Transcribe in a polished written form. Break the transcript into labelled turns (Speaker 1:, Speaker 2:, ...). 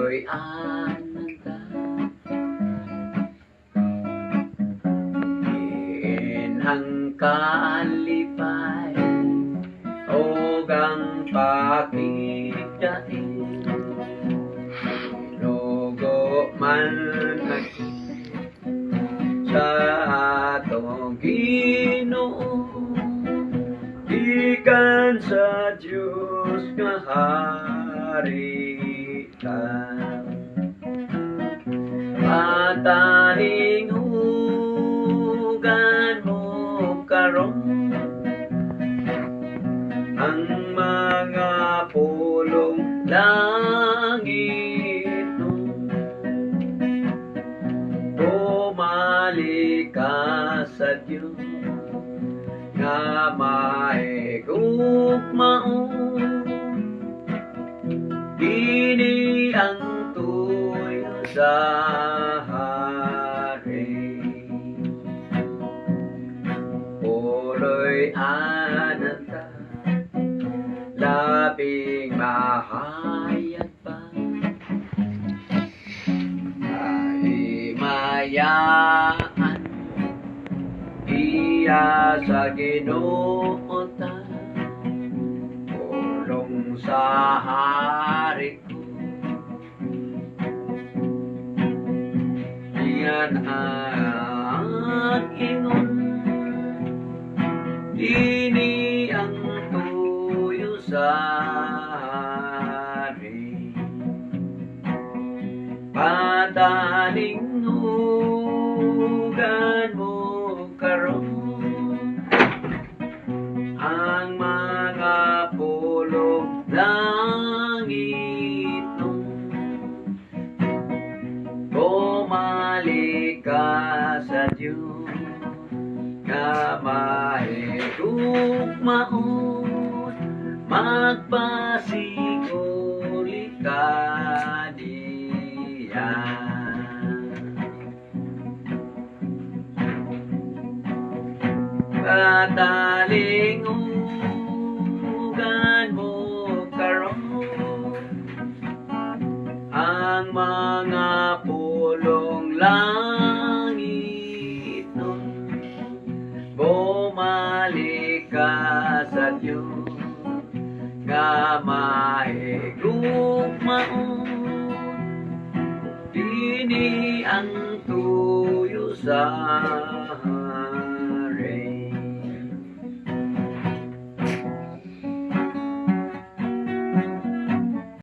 Speaker 1: puloy ananta inang kalipay o gang pakikdain logo man sa atong Ginoo ikan sa Diyos nga hari ka pataning hugan mo karon ang mga pulong langit no bumalik ka sa Diyos nga maigugmao kini ang tuyo sa hari puloy ananta labing mahayag pa kahimayaan iya sa Ginoo ta pulong sa hari ko iyan ang ingon ini ang tuyo sa hari padaling hugan mo karon ang mga pulong langit nung bumalik ka sa Diyos nga mahigugmaon magpasiguri ka diyan padaling hugan mo karon ang mga pulong langit nun bumalik ka sa Diyos nga mahigugmaon kini ang tuyo sa